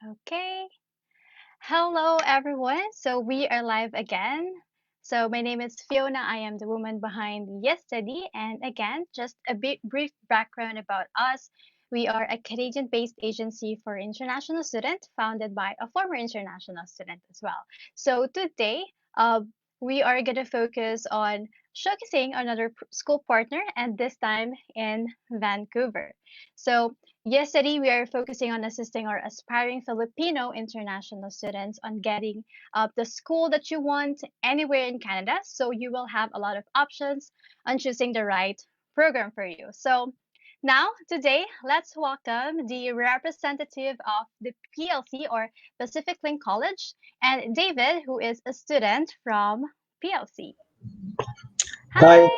Okay. Hello, everyone. So we are live again. So my name is Fiona. I am the woman behind Yes Study. And again, just a bit brief background about us. We are a Canadian-based agency for international students, founded by a former international student as well. So today, we are going to focus on showcasing another school partner, and this time in Vancouver. So yesterday, we are focusing on assisting our aspiring Filipino international students on getting the school that you want anywhere in Canada. So you will have a lot of options on choosing the right program for you. So now, today, let's welcome the representative of the PLC or Pacific Link College and David, who is a student from PLC. Hi, Hi!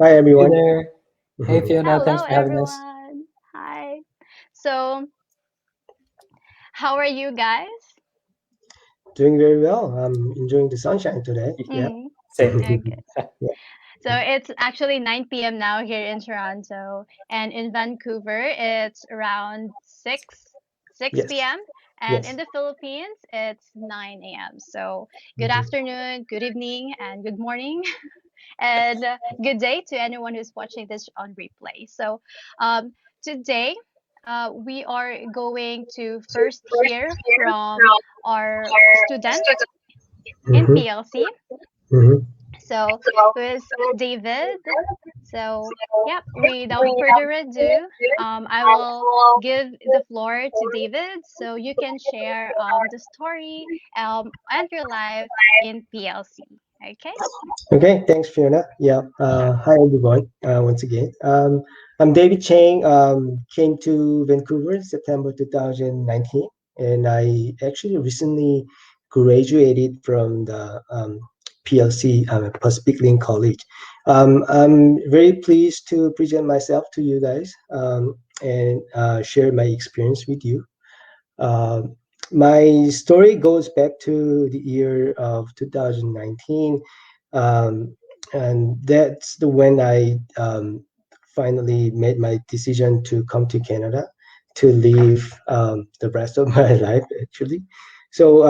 hi Hey everyone. there. Hey Mhm. Fiona, thanks Hello, for having us. everyone. Hi. So, how are you guys? Doing very well. I'm enjoying the sunshine today. Yeah. Mm, Same. okay. Yeah. So it's actually 9 p.m. now here in Toronto, and in Vancouver it's around 6 Yes. p.m. And in Yes. the Philippines it's 9 a.m. So good Mhm. afternoon, good evening, and good morning, and good day to anyone who's watching this on replay. So um, today we are going to first hear from our student in Mhm. PLC. Mhm. So, who is David? So, yep, without further ado, I will give the floor to David so you can share the story and your life in PLC. Okay? Okay. Thanks, Fiona. Yeah. Hi everyone. Once again, I'm David Chang. Came to Vancouver September 2019, and I actually recently graduated from the PLC, Pacific Link College. I'm very pleased to present myself to you guys and share my experience with you. Uh, my story goes back to the year of 2019, um, and that's the when I finally made my decision to come to Canada to live the rest of my life, actually. So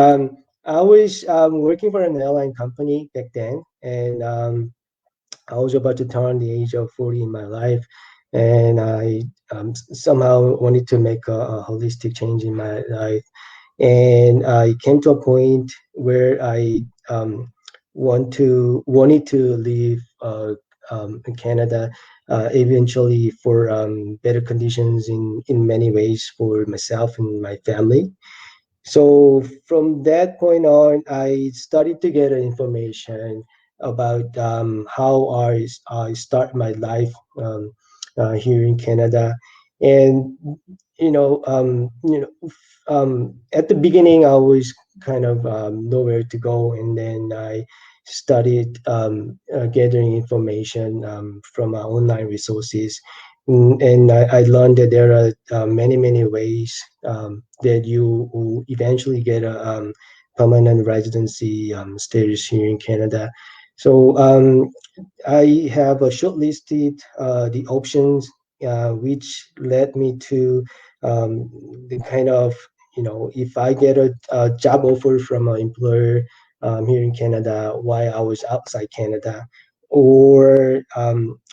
I was working for an airline company back then, and I was about to turn the age of 40 in my life, and I somehow wanted to make a holistic change in my life. And I came to a point where I wanted to live in Canada, eventually for better conditions in many ways for myself and my family. So from that point on, I started to get information about how I start my life here in Canada, and at the beginning I was kind of nowhere to go, and then I started gathering information from online resources. And I learned that there are many ways that you will eventually get a permanent residency status here in Canada. So I have shortlisted the options, which led me to the kind of, if I get a job offer from an employer here in Canada while I was outside Canada, or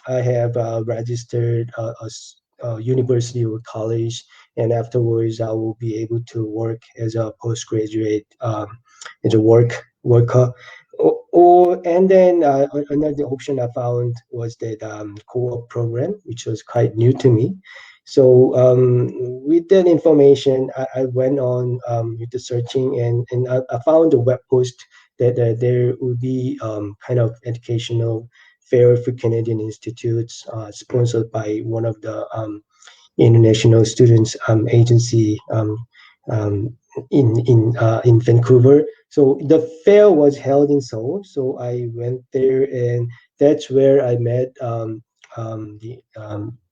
I have registered a university or college, and afterwards I will be able to work as a postgraduate, as a worker. Or and then another option I found was that co-op program, which was quite new to me. So with that information, I went on with the searching, and I found a web post that there would be kind of educational fair for Canadian institutes, sponsored by one of the international students agency um, in Vancouver. So the fair was held in Seoul. So I went there, and that's where I met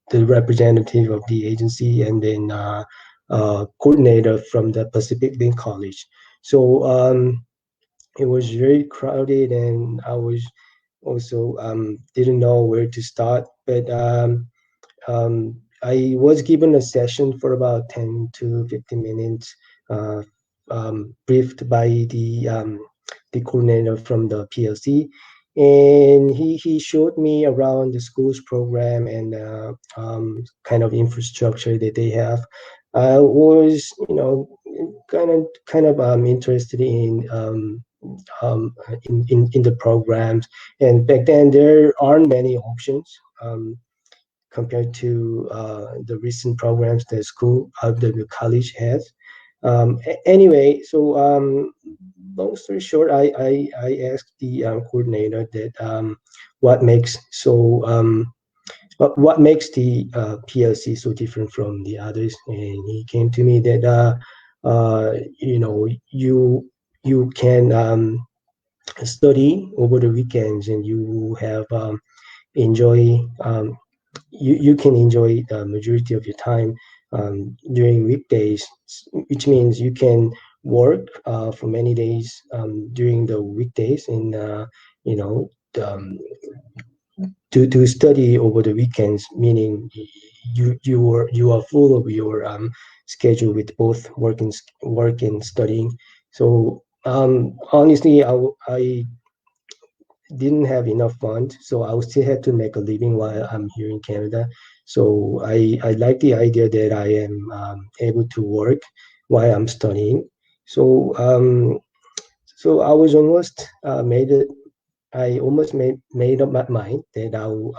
the representative of the agency, and then coordinator from the Pacific Link College. So it was very crowded, and I was also didn't know where to start, but I was given a session for about 10 to 15 minutes uh, briefed by the coordinator from the PLC, and he showed me around the school's program and kind of infrastructure that they have. I was, kind of interested in the programs, and back then there aren't many options. Compared to the recent programs that the college has. Anyway, so long story short, I asked the coordinator that what makes so what makes the PLC so different from the others, and he came to me that you can study over the weekends, and you have enjoy you can enjoy the majority of your time during weekdays, which means you can work for many days during the weekdays, and you know um, to study over the weekends, meaning you are full of your schedule with both work and studying. So honestly, I didn't have enough funds, so I still had to make a living while I'm here in Canada. So I like the idea that I am able to work while I'm studying. So so I was almost made it. I almost made up my mind that I'll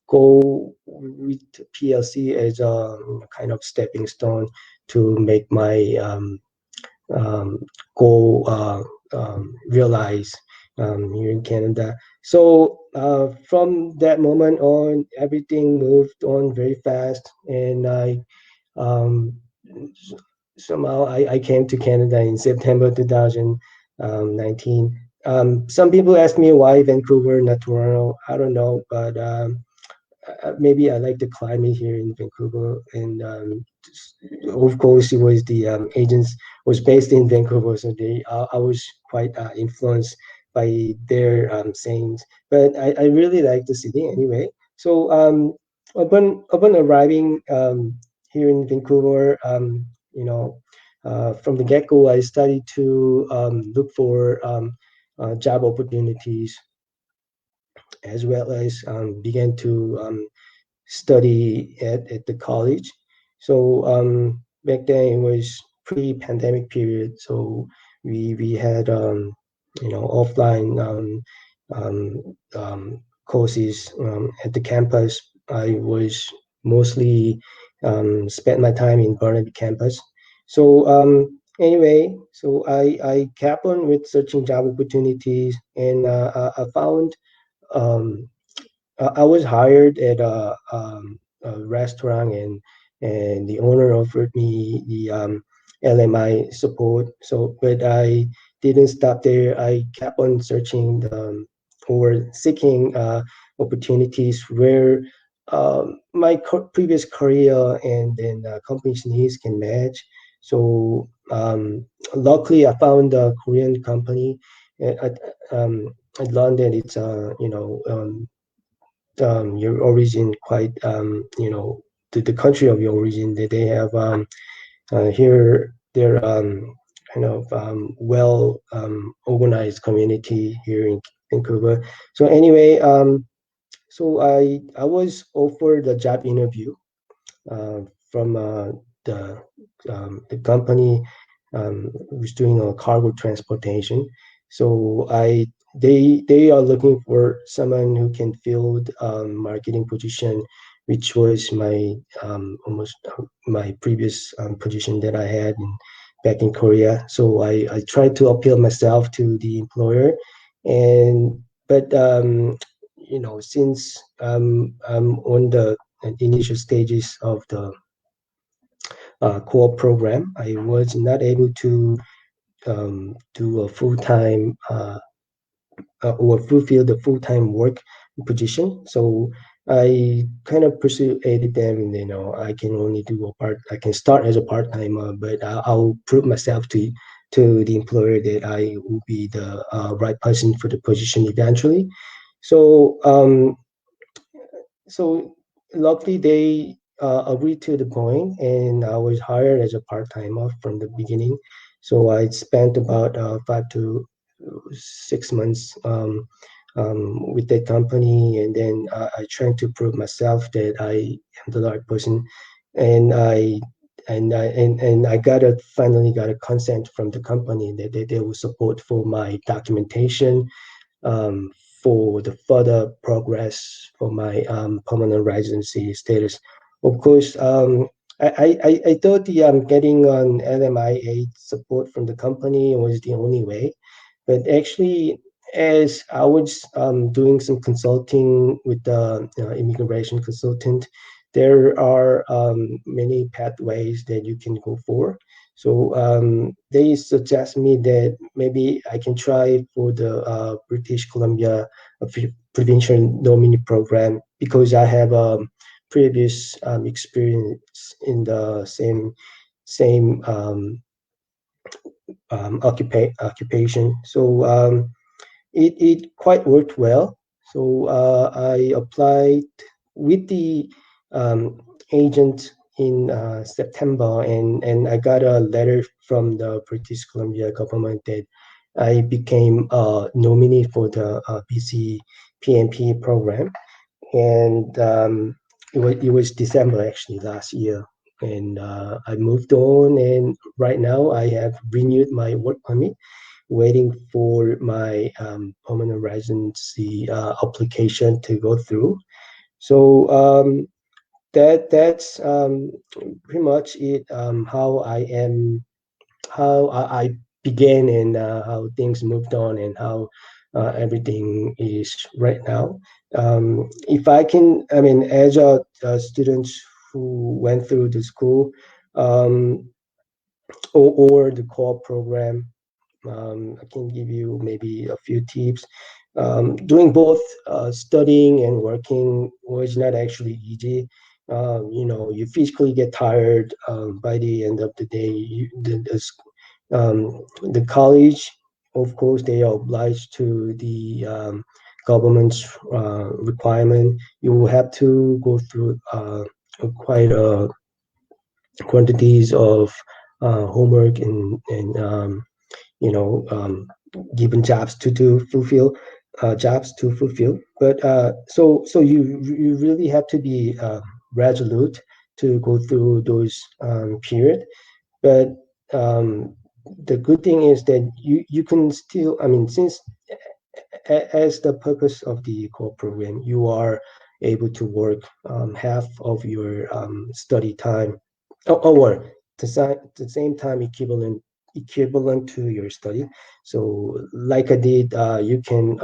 go with PLC as a kind of stepping stone to make my um, goal realized here in Canada. So from that moment on, everything moved on very fast, and um, somehow I came to Canada in September 2019. Some people ask me why Vancouver, not Toronto. I don't know, but maybe I like the climate here in Vancouver, and of course, it was the agents was based in Vancouver, so I was quite influenced by their sayings. But I really like the city anyway. So upon arriving here in Vancouver, from the get go, I started to look for job opportunities, as well as began to study at the college. So back then it was pre-pandemic period, so we had offline courses at the campus. I was mostly spent my time in Burnaby campus. So anyway, so I kept on with searching job opportunities, and I found um, I was hired at a restaurant, and the owner offered me the LMI support. So, but I didn't stop there. I kept on searching or seeking opportunities where my previous career and then company's needs can match. So, luckily, I found a Korean company. At, I learned that it's your origin quite the country of your origin, that they have here they're kind of well organized community here in Vancouver. So anyway, so I was offered a job interview uh, from the the company who's doing a cargo transportation. So they are looking for someone who can fill marketing position, which was my almost my previous position that I had back in Korea. So I tried to appeal myself to the employer, and but since I'm on the initial stages of the core program, I was not able to do a full-time or fulfill the full-time work position. So I kind of persuaded them, and I can only do I can start as a part-timer, but I'll prove myself to the employer that I will be the right person for the position eventually. So so luckily they agreed to the point, and I was was hired as a part-timer from the beginning. So I spent about 5 to 6 months with that company, and then I tried to prove myself that I am the right person, and I got a finally got a consent from the company that they will support for my documentation, um, for the further progress for my permanent residency status. Of course, I thought the getting on LMIA support from the company was the only way, but actually, as I was doing some consulting with the immigration consultant, there are many pathways that you can go for. So they suggest me that maybe I can try for the British Columbia Provincial Nominee Program, because I have previous experience in the same occupation. So it quite worked well. So I applied with the um, agent in September, and I got a letter from the British Columbia government that I became a nominee for the BC PNP program, and it was December actually last year, and I moved on, and right now I have renewed my work permit, waiting for my permanent residency application to go through. So that's pretty much it. How I began, and how things moved on, and how everything is right now. If I can, I mean, as a student who went through the school, um, or the core program, I can give you maybe a few tips. Doing both studying and working was not actually easy. You physically get tired by the end of the day. The college, of course, they are obliged to the government's requirement. You will have to go through quite a quantities of homework, and you know, given jobs to fulfill, But so you really have to be resolute to go through those period. But um, the good thing is that you can still, I mean, since as the purpose of the core program, you are able to work half of your study time, or the same time equivalent to your study. So like I did, you can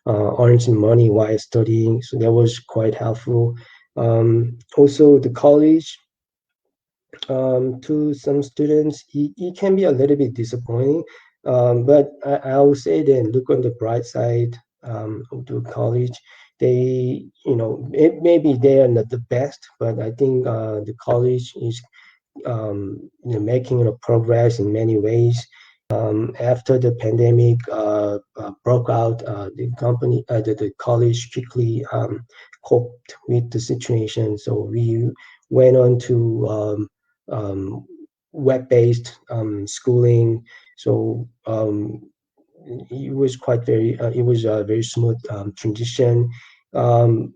earn some money while studying. So that was quite helpful. Also, the college, to some students, it can be a little bit disappointing. But I will say then, look on the bright side of the college. Maybe they are not the best, but I think the college is making progress in many ways. After the pandemic broke out, the college quickly coped with the situation. So we went on to um, web-based schooling. So it was a very smooth transition. The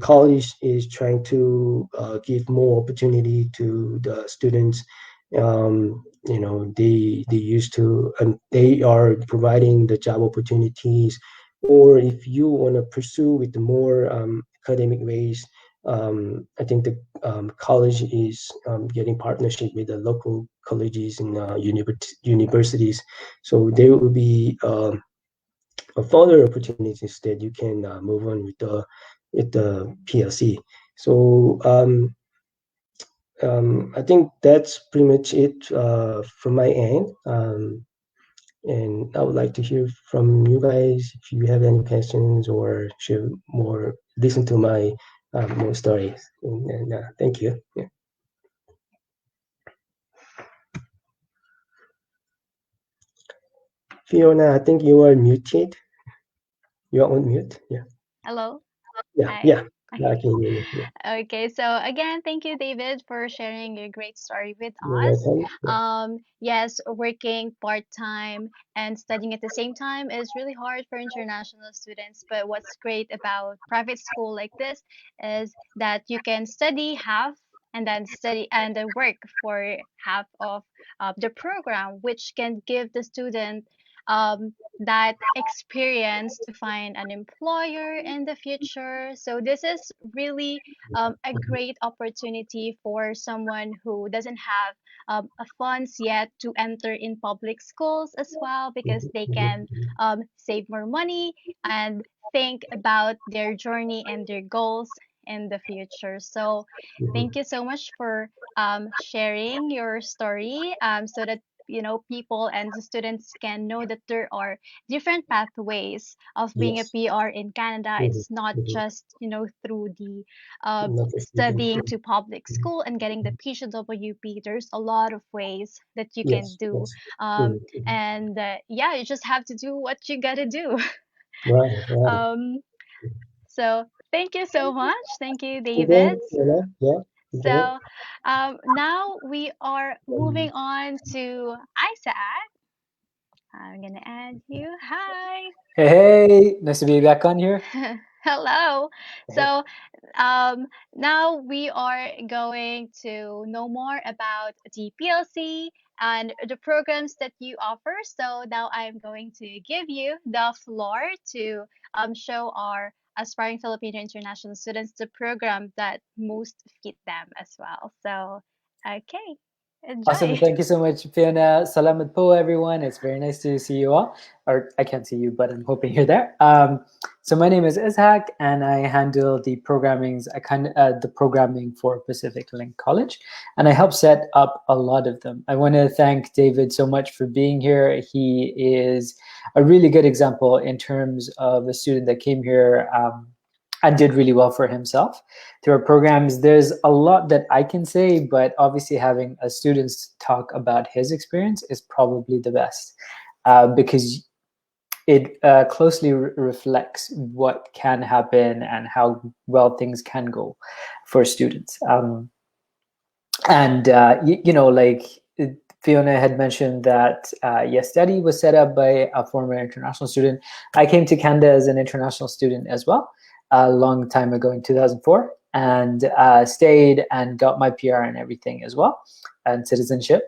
college is trying to give more opportunity to the students. They used to, and they are providing the job opportunities. Or if you want to pursue with the more academic ways, I think the college is getting partnership with the local colleges and universities. So there will be further opportunities that you can move on with the PLC. So I think that's pretty much it from my end. And I would like to hear from you guys if you have any questions or share more, listen to my more stories. And thank you. Yeah. Fiona, I think you are muted. You are on mute. Yeah. Hello. Yeah. Hi. Yeah. Yeah, I can hear you. Yeah. Okay, so again, thank you, David, for sharing your great story with You're us. welcome. Yeah. Yes, working part time and studying at the same time is really hard for international students. But what's great about private school like this is that you can study half and then study and then work for half of the program, which can give the student that experience to find an employer in the future. So this is really a great opportunity for someone who doesn't have a funds yet to enter in public schools as well, because they can save more money and think about their journey and their goals in the future. So thank you so much for sharing your story, so that people and the students can know that there are different pathways of being a Yes. PR in Canada. Mhm, It's not mhm. just through the Not a student. studying to public school and getting the PGWP. There's a lot of ways that you can Yes, do, yes. um, Mhm, mhm. and yeah, you just have to do what you gotta do. Right, right. um, so thank you so much. Thank you, Okay, David. yeah, go ahead. So now we are moving on to Isaac. I'm gonna add you. Hi. Hey, hey, nice to be back on here. Hello. So now we are going to know more about the PLC and the programs that you offer. So now I'm going to give you the floor to show our aspiring Filipino international students the program that most fit them as well. So, okay, Awesome. enjoy. Thank you so much, Fiona. Salamat po, everyone. It's very nice to see you all. Or I can't see you, but I'm hoping you're there. So my name is Ishak, and I handle the the programming for Pacific Link College, and I help set up a lot of them. I want to thank David so much for being here. He is a really good example in terms of a student that came here and did really well for himself through our programs. There's a lot that I can say, but obviously having a student talk about his experience is probably the best, because it closely reflects what can happen and how well things can go for students. Like Fiona had mentioned that Yes Study was set up by a former international student. I came to Canada as an international student as well, a long time ago in 2004, and stayed and got my PR and everything as well, and citizenship.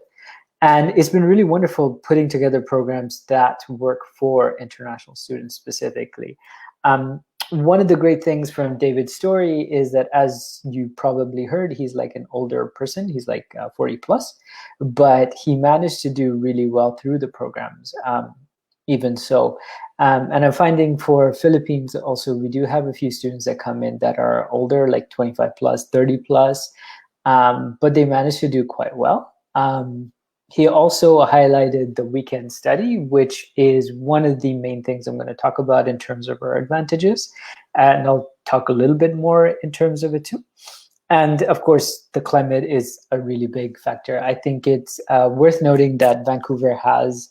And it's been really wonderful putting together programs that work for international students specifically. Um, One of the great things from David's story is that, as you probably heard, he's like an older person. He's like 40 plus, but he managed to do really well through the programs. Even so, and I'm finding for Philippines also, we do have a few students that come in that are older, like 25 plus, 30 plus, but they managed to do quite well. He also highlighted the weekend study, which is one of the main things I'm going to talk about in terms of our advantages. And I'll talk a little bit more in terms of it too. And of course, the climate is a really big factor. I think it's worth noting that Vancouver has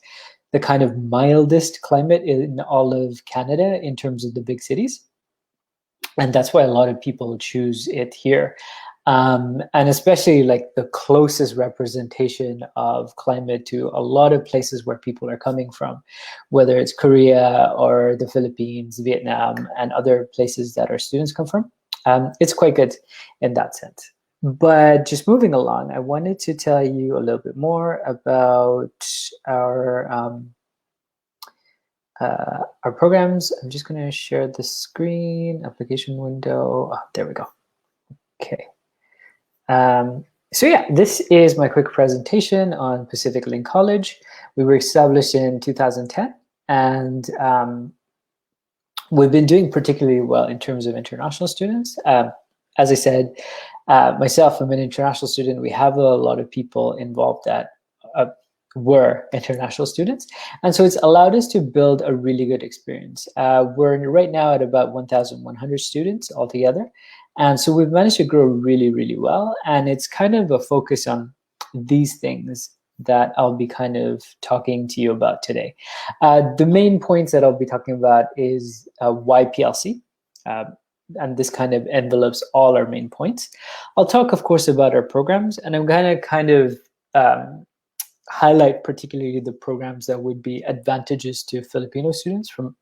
the kind of mildest climate in all of Canada in terms of the big cities. And that's why a lot of people choose it here. And especially like the closest representation of climate to a lot of places where people are coming from, whether it's Korea or the Philippines, Vietnam, and other places that our students come from. It's quite good in that sense. But just moving along, I wanted to tell you a little bit more about our programs. I'm just going to share the screen, application window. Oh, there we go. Okay. So yeah, this is my quick presentation on Pacific Link College. We were established in 2010, and we've been doing particularly well in terms of international students. As I said, myself, I'm an international student. We have a lot of people involved that were international students. And so it's allowed us to build a really good experience. We're right now at about 1,100 students altogether. And so we've managed to grow really, really well. And it's kind of a focus on these things that I'll be kind of talking to you about today. The main points that I'll be talking about is why PLC. and this kind of envelopes all our main points. I'll talk, of course, about our programs, and I'm going to kind of highlight particularly the programs that would be advantageous to Filipino students from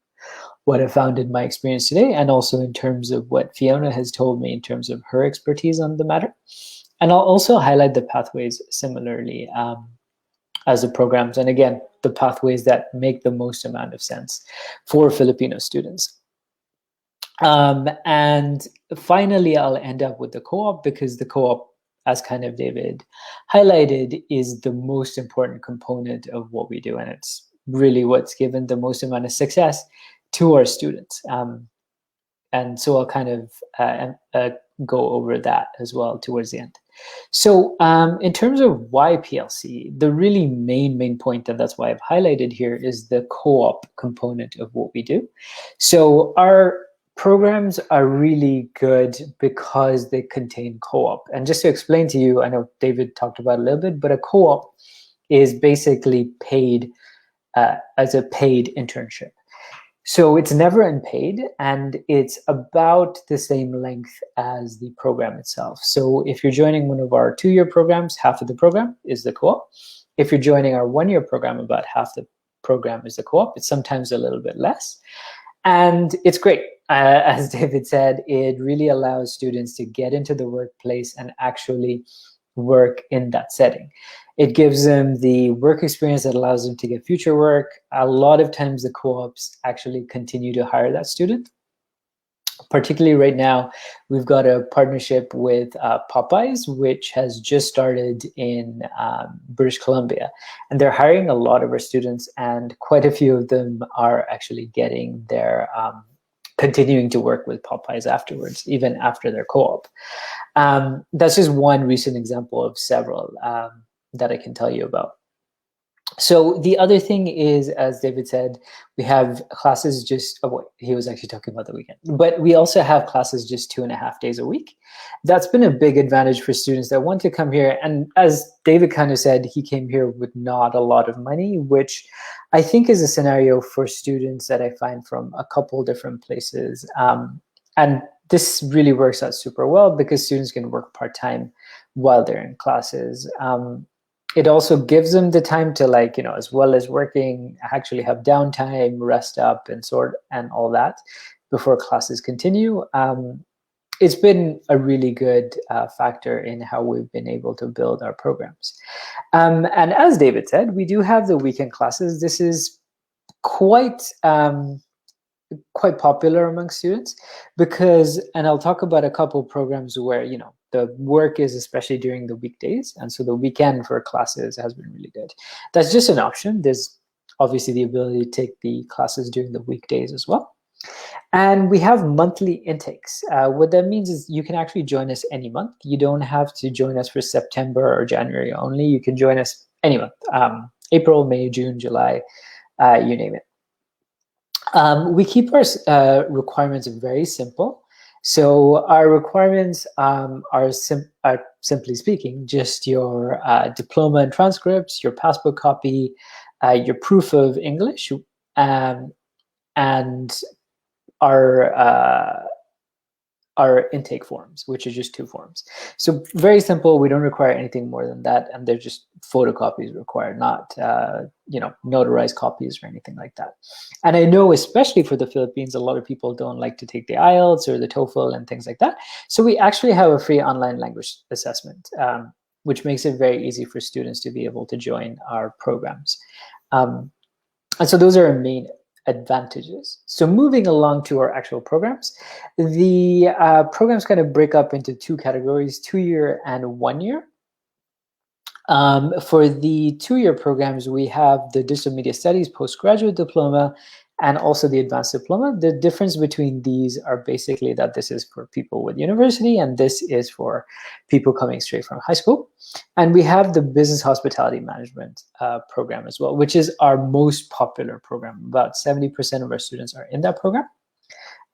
what I found in my experience today, and also in terms of what Fiona has told me in terms of her expertise on the matter. And I'll also highlight the pathways similarly as the programs, and again, the pathways that make the most amount of sense for Filipino students. And finally, I'll end up with the co-op, because the co-op, as kind of David highlighted, is the most important component of what we do. And it's really what's given the most amount of success to our students. And so I'll kind of go over that as well towards the end. So in terms of why PLC, the really main point, and that's why I've highlighted here, is the co-op component of what we do. So our programs are really good because they contain co-op. And just to explain to you, I know David talked about it a little bit, but a co-op is basically paid as a paid internship. So it's never unpaid, and it's about the same length as the program itself. So if you're joining one of our 2-year programs, half of the program is the co-op. If you're joining our 1-year program, about half the program is the co-op. It's sometimes a little bit less. And it's great. As David said, it really allows students to get into the workplace and actually work in that setting. It gives them the work experience that allows them to get future work. A lot of times the co-ops actually continue to hire that student. Particularly right now, we've got a partnership with Popeyes, which has just started in British Columbia. And they're hiring a lot of our students, and quite a few of them are actually getting their continuing to work with Popeyes afterwards, even after their co-op. That's just one recent example of several that I can tell you about. So the other thing is, as David said, we have classes just, he was actually talking about the weekend, but we also have classes just 2.5 days a week. That's been a big advantage for students that want to come here. And as David kind of said, he came here with not a lot of money, which I think is a scenario for students that I find from a couple different places. And this really works out super well because students can work part-time while they're in classes. It also gives them the time to, like, you know, as well as working, actually have downtime, rest up and and all that before classes continue. It's been a really good factor in how we've been able to build our programs. And as David said, we do have the weekend classes. This is quite popular among students because, and I'll talk about a couple of programs where, you know, the work is especially during the weekdays, and so the weekend for classes has been really good. That's just an option. There's obviously the ability to take the classes during the weekdays as well. And we have monthly intakes. What that means is you can actually join us any month. You don't have to join us for September or January only. You can join us any month, April, May, June, July, you name it. We keep our requirements very simple. So our requirements are simply speaking, just your diploma and transcripts, your passport copy, your proof of English, and our intake forms, which are just 2 forms. So very simple. We don't require anything more than that, and they're just photocopies required, not you know, notarized copies or anything like that. And I know, especially for the Philippines, a lot of people don't like to take the IELTS or the TOEFL and things like that. So we actually have a free online language assessment, which makes it very easy for students to be able to join our programs. And so those are our main advantages. So moving along to our actual programs, the programs kind of break up into 2 categories, 2-year and 1-year. For the 2-year programs, we have the Digital Media Studies Postgraduate Diploma and also the Advanced Diploma. The difference between these are basically that this is for people with university and this is for people coming straight from high school. And we have the Business Hospitality Management program as well, which is our most popular program. About 70% of our students are in that program,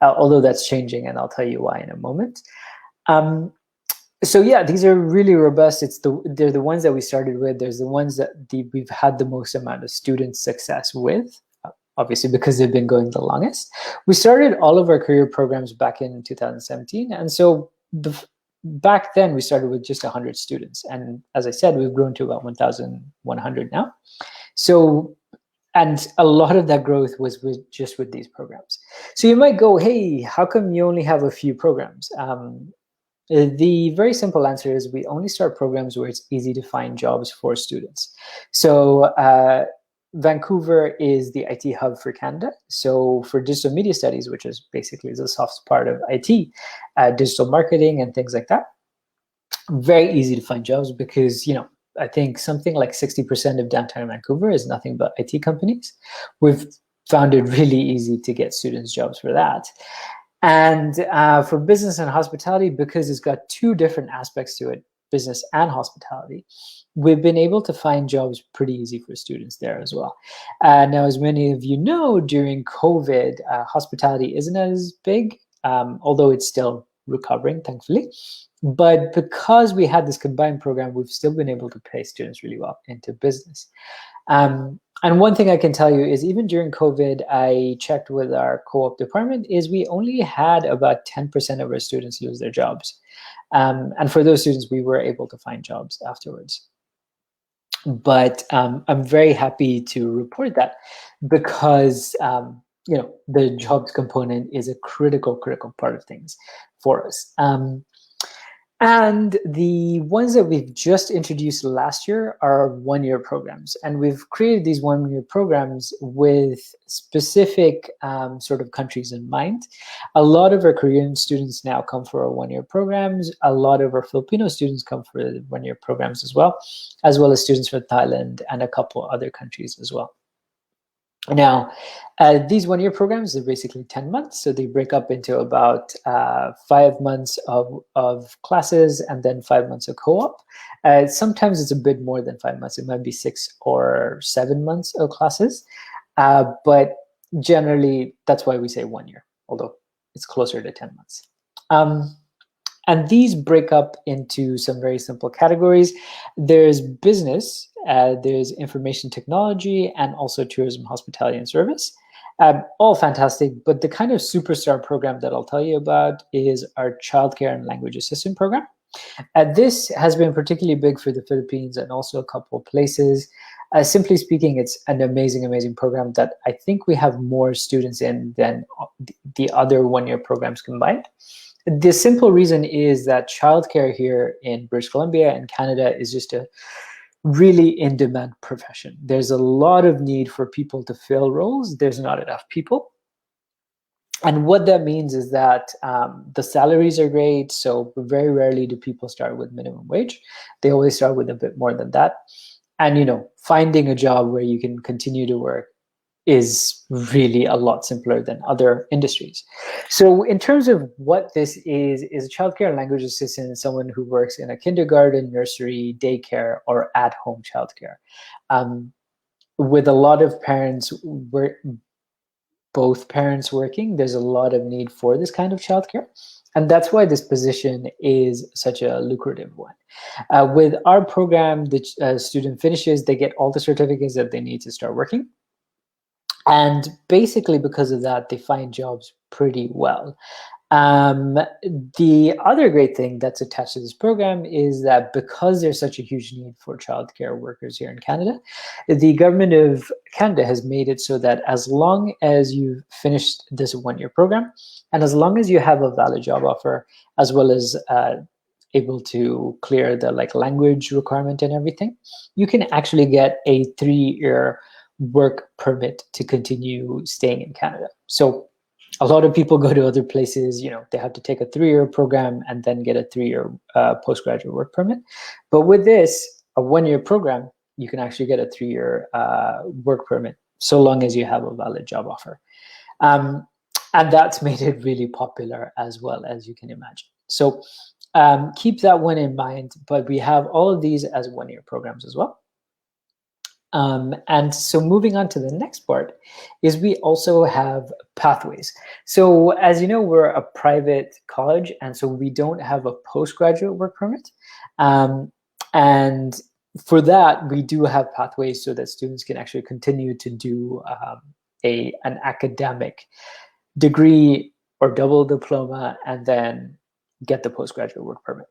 although that's changing, and I'll tell you why in a moment. So yeah, these are really robust. They're the ones that we started with. There's the ones that we've had the most amount of student success with. obviously because they've been going the longest. We started all of our career programs back in 2017, and so back then we started with just 100 students, and as I said, we've grown to about 1,100 now. So, and a lot of that growth was just with these programs. So you might go, hey, how come you only have a few programs? The very simple answer is we only start programs where it's easy to find jobs for students. So Vancouver is the IT hub for Canada. So for digital media studies, which is basically the soft part of IT, digital marketing and things like that, very easy to find jobs because, I think something like 60% of downtown Vancouver is nothing but IT companies. We've found it really easy to get students jobs for that. And for business and hospitality, because it's got two different aspects to it, business and hospitality, we've been able to find jobs pretty easy for students there as well. Now, as many of you know, during COVID, hospitality isn't as big, although it's still recovering, thankfully. But because we had this combined program, we've still been able to place students really well into business. And one thing I can tell you is even during COVID, I checked with our co-op department, is we only had about 10% of our students lose their jobs. And for those students, we were able to find jobs afterwards. But I'm very happy to report that because the jobs component is a critical part of things for us. And the ones that we've just introduced last year are one-year programs. And we've created these one-year programs with specific sort of countries in mind. A lot of our Korean students now come for our one-year programs. A lot of our Filipino students come for one-year programs as well as students from Thailand and a couple other countries as well. Now, these one-year programs are basically 10 months, so they break up into about 5 months of classes and then 5 months of co-op. Sometimes it's a bit more than 5 months. It might be 6 or 7 months of classes, but generally that's why we say 1 year, although it's closer to 10 months. And these break up into some very simple categories. There's business, there's information technology, and also tourism, hospitality, and service. All fantastic, but the kind of superstar program that I'll tell you about is our childcare and language assistant program. This has been particularly big for the Philippines and also a couple of places. Simply speaking, it's an amazing program that I think we have more students in than the other one-year programs combined. The simple reason is that childcare here in British Columbia and Canada is just a really in-demand profession. There's a lot of need for people to fill roles. There's not enough people. And what that means is that the salaries are great. So very rarely do people start with minimum wage. They always start with a bit more than that. And, finding a job where you can continue to work is really a lot simpler than other industries. So in terms of what this is a childcare and language assistant, someone who works in a kindergarten, nursery, daycare, or at-home childcare. With a lot of parents, both parents working, there's a lot of need for this kind of childcare. And that's why this position is such a lucrative one. With our program, the student finishes, they get all the certificates that they need to start working. And basically, because of that, they find jobs pretty well. The other great thing that's attached to this program is that because there's such a huge need for childcare workers here in Canada, the government of Canada has made it so that as long as you've finished this one-year program, and as long as you have a valid job offer, as well as able to clear the language requirement and everything, you can actually get a 3-year work permit to continue staying in Canada. So a lot of people go to other places, they have to take a 3-year program and then get a 3-year postgraduate work permit. But with this, a 1-year program, you can actually get a 3-year work permit so long as you have a valid job offer. And that's made it really popular as well, as you can imagine. So keep that one in mind, but we have all of these as 1-year programs as well. And so moving on to the next part is we also have pathways. So as you know, we're a private college, and so we don't have a postgraduate work permit. And for that, we do have pathways so that students can actually continue to do an academic degree or double diploma and then get the postgraduate work permit.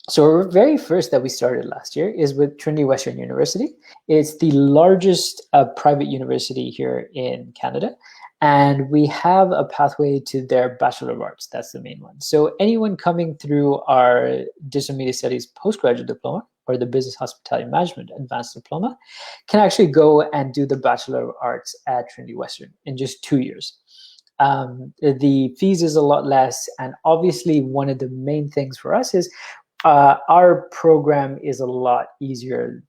So our very first that we started last year is with Trinity Western University. It's the largest private university here in Canada. And we have a pathway to their Bachelor of Arts. That's the main one. So anyone coming through our Digital Media Studies postgraduate diploma or the Business Hospitality Management Advanced Diploma can actually go and do the Bachelor of Arts at Trinity Western in just 2 years. The fees is a lot less. And obviously one of the main things for us is our program is a lot easier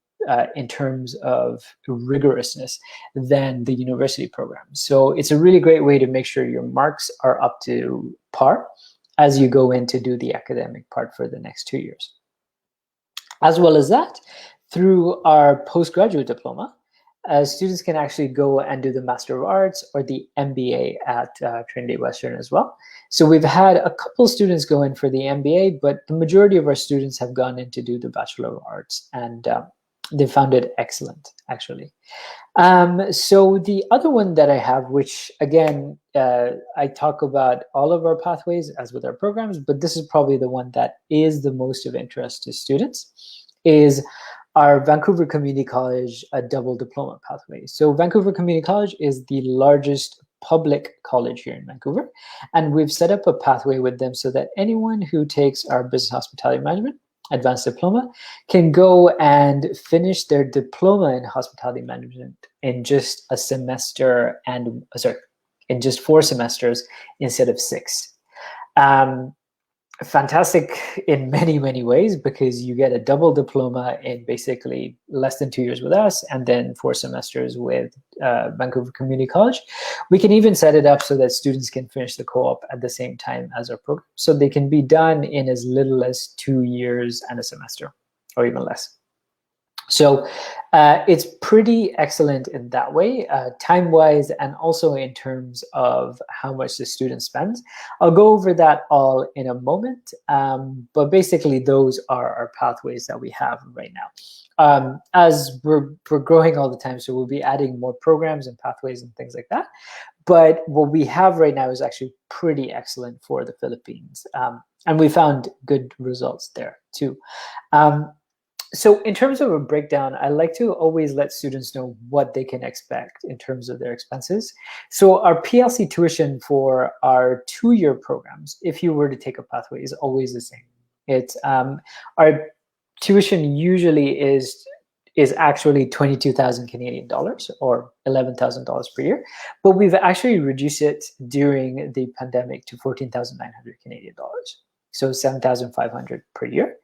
in terms of rigorousness than the university program. So it's a really great way to make sure your marks are up to par as you go in to do the academic part for the next 2 years. As well as that, through our postgraduate diploma, students can actually go and do the Master of Arts or the MBA at Trinity Western as well. So we've had a couple students go in for the MBA, but the majority of our students have gone in to do the Bachelor of Arts, and they found it excellent, actually. So the other one that I have, which again, I talk about all of our pathways as with our programs, but this is probably the one that is the most of interest to students, is our Vancouver Community College double diploma pathway. So Vancouver Community College is the largest public college here in Vancouver, and we've set up a pathway with them so that anyone who takes our Business Hospitality Management Advanced Diploma can go and finish their diploma in hospitality management in just a semester and in just 4 semesters instead of 6. Fantastic in many, many ways, because you get a double diploma in basically less than 2 years with us and then 4 semesters with Vancouver Community College. We can even set it up so that students can finish the co-op at the same time as our program. So they can be done in as little as 2 years and a semester or even less. So it's pretty excellent in that way, time-wise, and also in terms of how much the student spends. I'll go over that all in a moment, but basically those are our pathways that we have right now. As we're growing all the time, so we'll be adding more programs and pathways and things like that. But what we have right now is actually pretty excellent for the Philippines. And we found good results there too. So in terms of a breakdown, I like to always let students know what they can expect in terms of their expenses. So our PLC tuition for our 2-year programs, if you were to take a pathway, is always the same. It's our tuition usually is actually 22,000 Canadian dollars or $11,000 per year, but we've actually reduced it during the pandemic to 14,900 Canadian dollars, so 7,500 per year.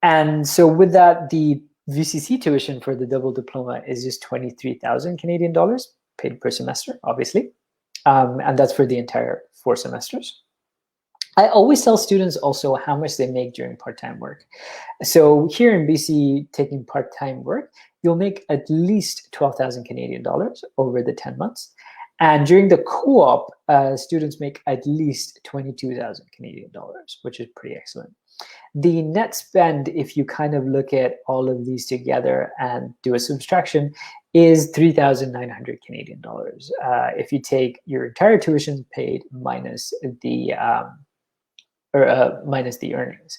And so with that, the VCC tuition for the double diploma is just 23,000 Canadian dollars paid per semester, obviously. And that's for the entire 4 semesters. I always tell students also how much they make during part-time work. So here in BC, taking part-time work, you'll make at least 12,000 Canadian dollars over the 10 months. And during the co-op, students make at least 22,000 Canadian dollars, which is pretty excellent. The net spend, if you kind of look at all of these together and do a subtraction, is 3,900 Canadian dollars. If you take your entire tuition paid minus the earnings.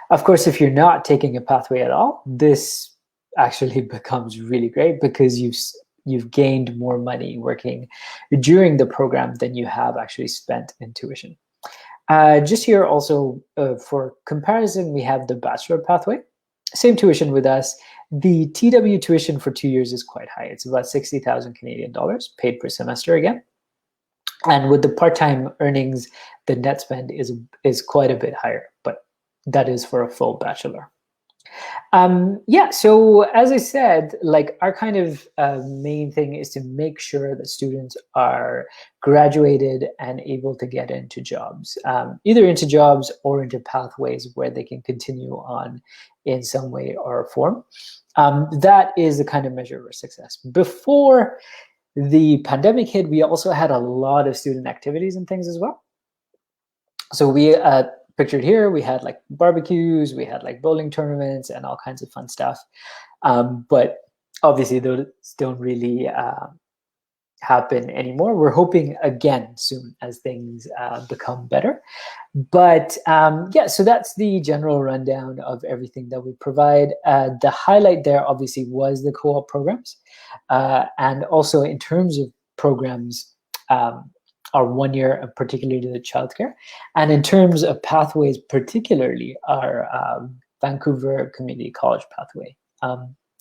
Of course, if you're not taking a pathway at all, this actually becomes really great because you've gained more money working during the program than you have actually spent in tuition. Just here also, for comparison, we have the bachelor pathway. Same tuition with us. The TW tuition for 2 years is quite high. It's about 60,000 Canadian dollars paid per semester again. And with the part-time earnings, the net spend is quite a bit higher, but that is for a full bachelor. Yeah, so as I said, like our kind of main thing is to make sure that students are graduated and able to get into jobs, either into jobs or into pathways where they can continue on in some way or form. That is the kind of measure of success. Before the pandemic hit, we also had a lot of student activities and things as well. So we pictured here, we had like barbecues, we had like bowling tournaments and all kinds of fun stuff. But obviously those don't really happen anymore. We're hoping again soon as things become better. But yeah, so that's the general rundown of everything that we provide. The highlight there obviously was the co-op programs. And also in terms of programs, our 1 year, particularly the childcare. And in terms of pathways, particularly our Vancouver Community College pathway.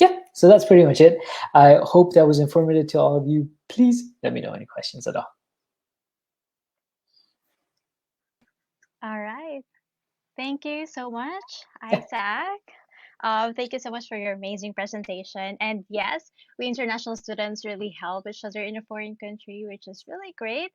Yeah, so that's pretty much it. I hope that was informative to all of you. Please let me know any questions at all. All right. Thank you so much, Yeah. Isaac. Thank you so much for your amazing presentation. And yes, we international students really help each other in a foreign country, which is really great.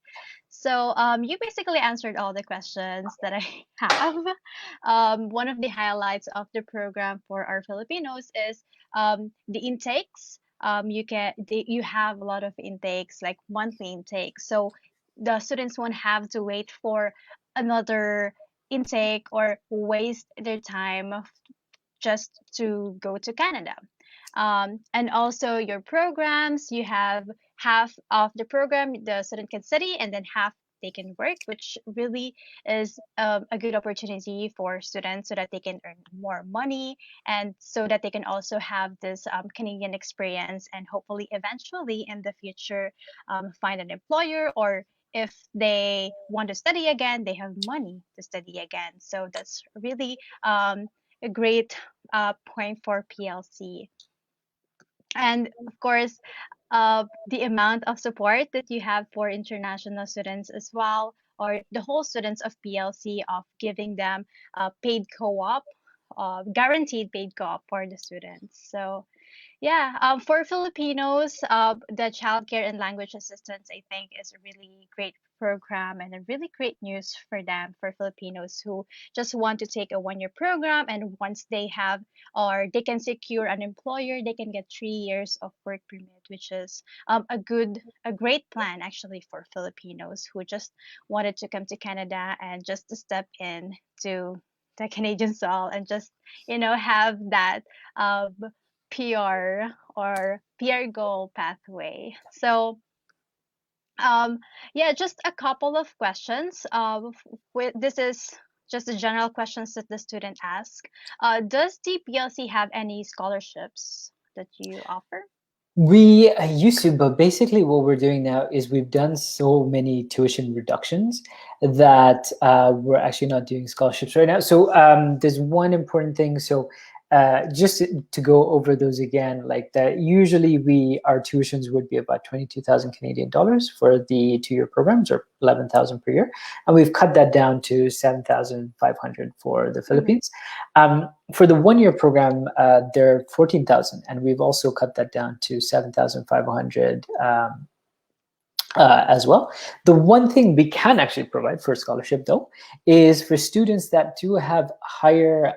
So you basically answered all the questions that I have. One of the highlights of the program for our Filipinos is the intakes. You have a lot of intakes, like monthly intakes. So the students won't have to wait for another intake or waste their time just to go to Canada. And also your programs, you have half of the program the student can study and then half they can work, which really is a good opportunity for students so that they can earn more money and so that they can also have this Canadian experience and hopefully eventually in the future find an employer, or if they want to study again, they have money to study again. So that's really a great point for PLC. And of course, the amount of support that you have for international students as well, or the whole students of PLC, of giving them paid co-op, guaranteed paid co-op for the students. So yeah, for Filipinos, the childcare and language assistance, I think, is a really great program and a really great news for them, for Filipinos who just want to take a 1 year program. And once they have, or they can secure an employer, they can get 3 years of work permit, which is a great plan actually for Filipinos who just wanted to come to Canada and just to step in to the Canadian soil and just, have that. Um, PR or PR goal pathway. So, um, yeah, just a couple of questions. This is just the general questions that the student ask. Does the PLC have any scholarships that you offer? We used to, but basically what we're doing now is we've done so many tuition reductions that we're actually not doing scholarships right now. So there's one important thing. So just to go over those again, like that, usually our tuitions would be about 22,000 Canadian dollars for the 2 year programs, or 11,000 per year, and we've cut that down to 7,500 for the Mm-hmm. Philippines. For the 1 year program, they're 14,000, and we've also cut that down to 7,500 as well. The one thing we can actually provide for scholarship, though, is for students that do have higher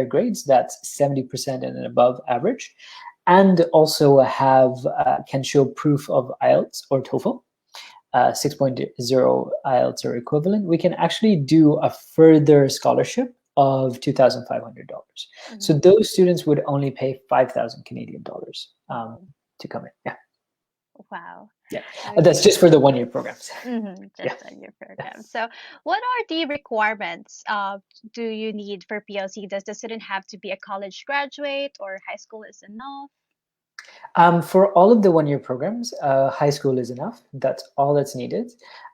grades, that's 70% and above average, and also can show proof of IELTS or TOEFL. 6.0 IELTS or equivalent, we can actually do a further scholarship of $2,500. So Mm-hmm. those students would only pay 5,000 Canadian dollars Oh, to come in. Yeah, wow. yeah. That's Okay. just for the 1 year programs. Yeah. Just on your program. So, what are the requirements do you need for PLC? Does the student have to be a college graduate or high school is enough? For all of the 1 year programs, high school is enough. That's all that's needed.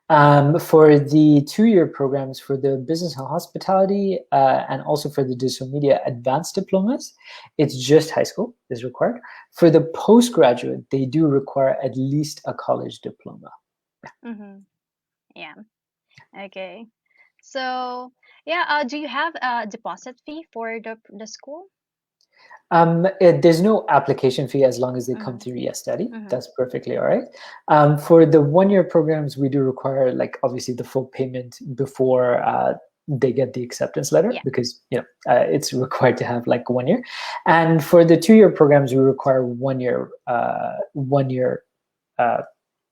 For the 2 year programs, for the business and hospitality, and also for the digital media advanced diplomas, it's just high school is required. For the postgraduate, they do require at least a college diploma. Mm-hmm. Yeah. Okay. So, yeah, do you have a deposit fee for the school? There's no application fee as long as they come Mm-hmm. through Yes Study. Mm-hmm. That's perfectly all right. For the 1 year programs, we do require, like, obviously the full payment before they get the acceptance letter, Yeah. because it's required to have like 1 year. And for the 2 year programs, we require 1 year 1 year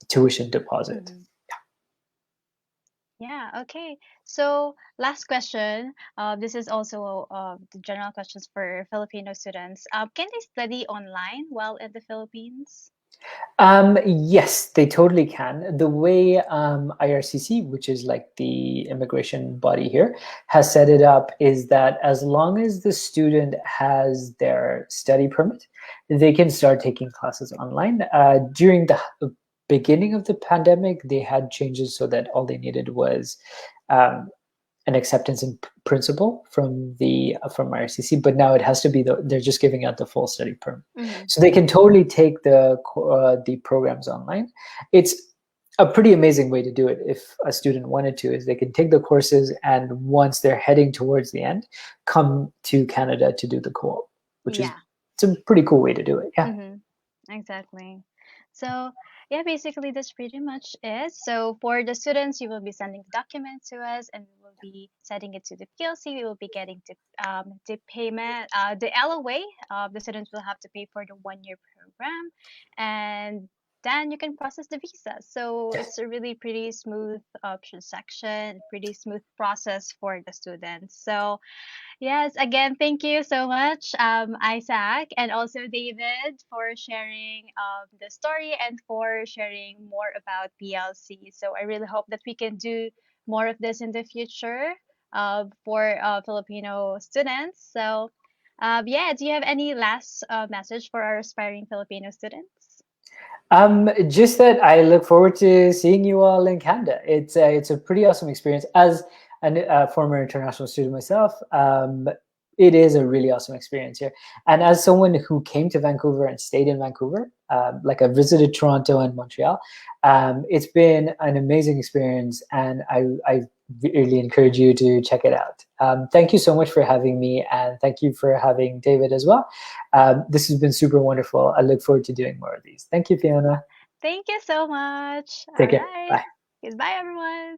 tuition deposit. Mm-hmm. Yeah, okay. So, last question. This is also the general questions for Filipino students. Can they study online while in the Philippines? Yes, they totally can. The way IRCC, which is like the immigration body here, has set it up is that as long as the student has their study permit, they can start taking classes online. During the beginning of the pandemic, they had changes so that all they needed was um, an acceptance in principle from the from IRCC, but now it has to be they're just giving out the full study permit, Mm-hmm. so they can totally take the programs online. It's a pretty amazing way to do it if a student wanted to. Is they can take the courses and once they're heading towards the end, come to Canada to do the co-op, which is Yeah. it's a pretty cool way to do it. Yeah. Mm-hmm. Exactly. So, yeah, basically that's pretty much it. So, for the students, you will be sending the documents to us, and we will be sending it to the PLC. We will be getting the payment, the LOA. The students will have to pay for the 1 year program, and then you can process the visa. So it's a really pretty smooth transaction, pretty smooth process for the students. So yes, again, thank you so much, Isaac, and also David, for sharing the story and for sharing more about PLC. So I really hope that we can do more of this in the future for Filipino students. So, yeah, do you have any last message for our aspiring Filipino students? Just that I look forward to seeing you all in Canada. It's a pretty awesome experience. As a former international student myself, it is a really awesome experience here. And as someone who came to Vancouver and stayed in Vancouver, like I visited Toronto and Montreal, it's been an amazing experience, and I really encourage you to check it out. Thank you so much for having me, and thank you for having David as well. This has been super wonderful. I look forward to doing more of these. Thank you, Fiona. Thank you so much. All Take care. right. Bye. Goodbye, everyone.